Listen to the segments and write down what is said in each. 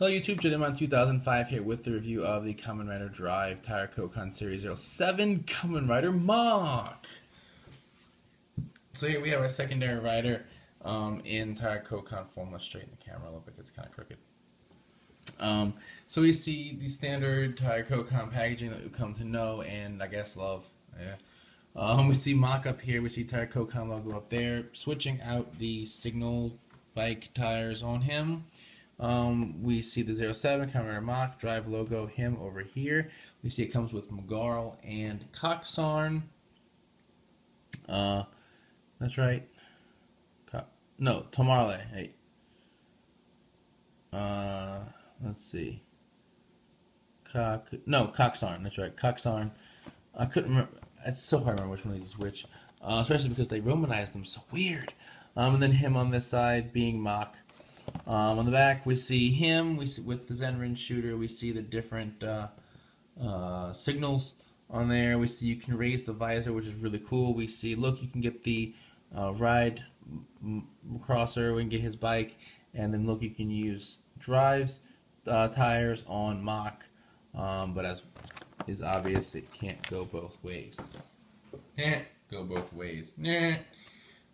Hello YouTube, Jediman 2005 here with the review of the Kamen Rider Drive Tire Koukan Series 07 Kamen Rider Mach. So here we have our secondary rider in Tire Koukan form. Let's straighten the camera a little bit, it's kind of crooked. So we see the standard Tire Koukan packaging that we've come to know and I guess love. Yeah. We see Mach up here, we see Tire Koukan logo up there, switching out the signal bike tires on him. We see the 07 Kamen Rider Mach Drive logo, him over here. We see it comes with Mach and Koukan. That's right. No, Tamarle. Hey. Let's see. Koukan. That's right. Koukan. I couldn't remember. It's so hard to remember which one of these is which. Especially because they romanized them so weird. And then him on this side being Mach. On the back, we see him. We see with the Zenrin shooter. We see the different signals on there. We see you can raise the visor, which is really cool. We see, look, you can get the ride crosser. We can get his bike, and then look, you can use drives tires on Mach. But as is obvious, it can't go both ways. Can't go both ways.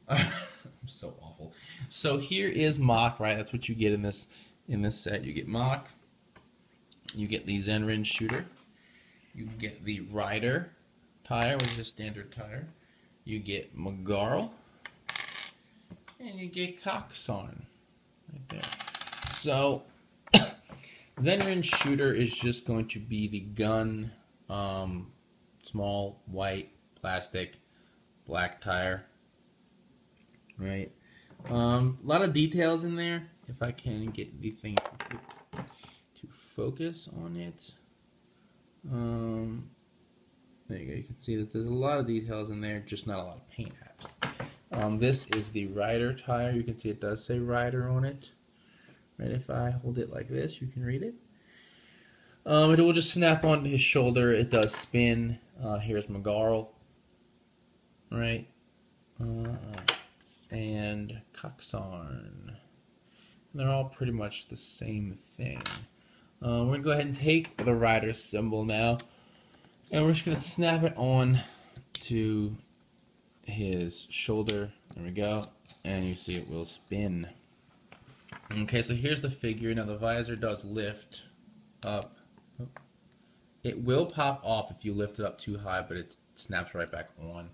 I'm so awful. So here is Mach, right? That's what you get in this set. You get Mach, you get the Zenrin shooter, you get the Rider tire, which is a standard tire, you get Mach, and you get Koukan right there. So Zenrin shooter is just going to be the gun, small white plastic black tire. Right, a lot of details in there. If I can get the thing to focus on it, there you go. You can see that there's a lot of details in there, just not a lot of paint apps. This is the Rider tire. You can see it does say Rider on it. Right, if I hold it like this, you can read it. It will just snap onto his shoulder. It does spin. Here's Mach, right? And Koukan. They're all pretty much the same thing. We're going to go ahead and take the Rider symbol now, and we're just going to snap it on to his shoulder. There we go. And you see it will spin. Okay, so here's the figure. Now the visor does lift up. It will pop off if you lift it up too high, but it snaps right back on,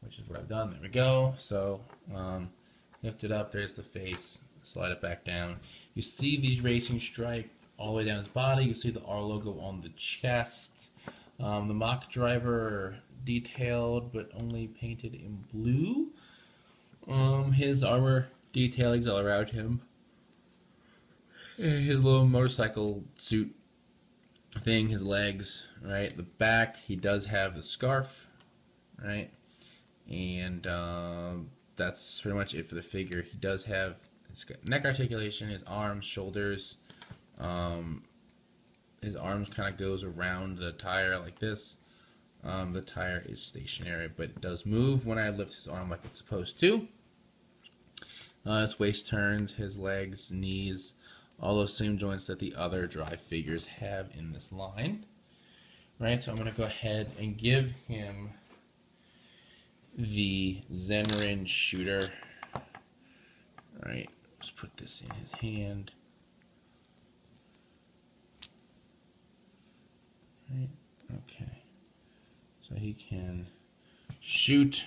which is what I've done. There we go. So lift it up, there's the face, slide it back down. You see the racing stripe all the way down his body. You see the R logo on the chest. The Mach driver detailed but only painted in blue. His armor detailings all around him. His little motorcycle suit thing, his legs, right? The back, he does have the scarf, right? And that's pretty much it for the figure. He does have his neck articulation, his arms, shoulders. His arms kind of goes around the tire like this. The tire is stationary, but it does move when I lift his arm like it's supposed to. His waist turns, his legs, knees, all those same joints that the other Drive figures have in this line. Right, so I'm going to go ahead and give him the Zenrin shooter. Right, let's put this in his hand. Right, okay. So he can shoot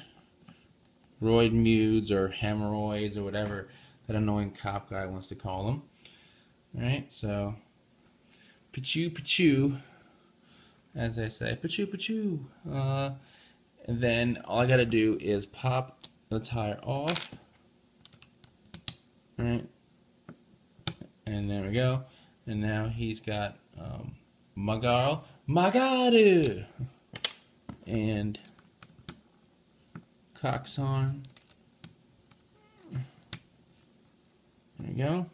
roid mudes or hemorrhoids or whatever that annoying cop guy wants to call them. Right, so pachoo pachoo, as I say, pachoo pachoo. And then all I gotta do is pop the tire off, right? And there we go. And now he's got Mach, Magaru, and Koukan. There we go.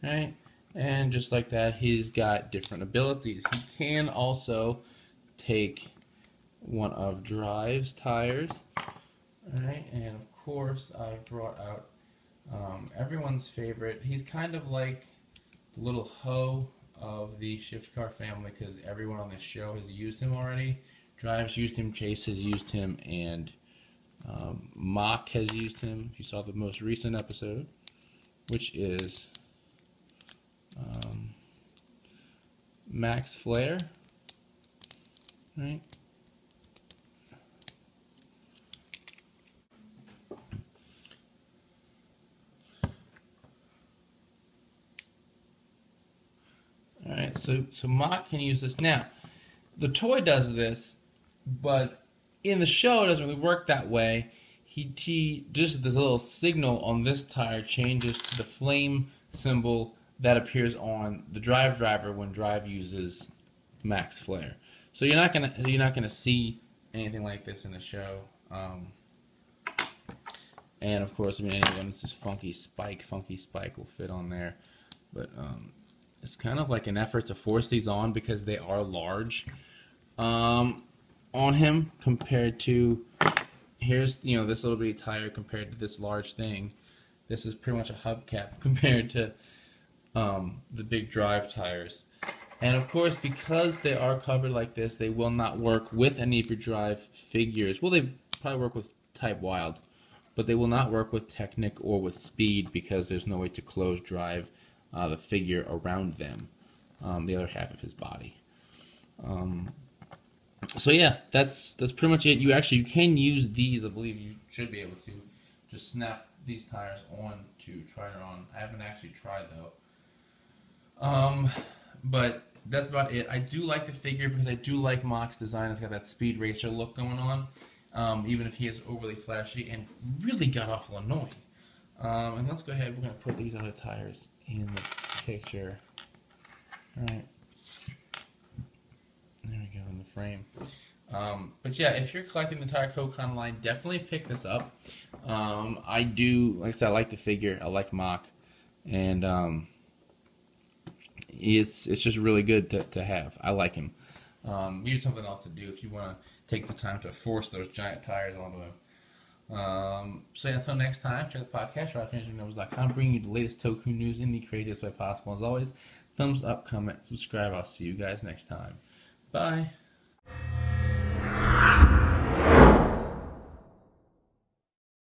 Right, and just like that, he's got different abilities. He can also take one of Drive's tires. Alright, and of course I brought out everyone's favorite. He's kind of like the little hoe of the shift car family because everyone on this show has used him already. Drives used him, Chase has used him, and Mach has used him. If you saw the most recent episode, which is Max Flare, right? Alright, so Mach can use this. Now, the toy does this, but in the show it doesn't really work that way. He just this little signal on this tire changes to the flame symbol that appears on the driver when Drive uses Max Flare. So you're not gonna see anything like this in the show. And of course, I mean, anyone this is funky spike will fit on there, but it's kind of like an effort to force these on because they are large on him compared to, here's, you know, this little bitty tire compared to this large thing. This is pretty much a hubcap compared to the big Drive tires. And of course, because they are covered like this, they will not work with any of your Drive figures. Well, they probably work with Type Wild, but they will not work with Technic or with Speed because there's no way to close Drive the figure around them, the other half of his body. So yeah, that's pretty much it. You can use these. I believe you should be able to just snap these tires on to try it on. I haven't actually tried though. But that's about it. I do like the figure because I do like Mach's design. It's got that speed racer look going on, even if he is overly flashy and really god awful annoying. And let's go ahead. We're gonna put these other tires in the picture. All right. There we go in the frame. But yeah, if you're collecting the entire Koukan line, definitely pick this up. I do, like I said, I like the figure. I like Mach, and it's just really good to have. I like him. Here's something else to do if you want to take the time to force those giant tires onto him. So yeah, until next time, check the podcast, RideFinishingNumbers.com, bringing you the latest Toku news in the craziest way possible. As always, thumbs up, comment, subscribe. I'll see you guys next time. Bye.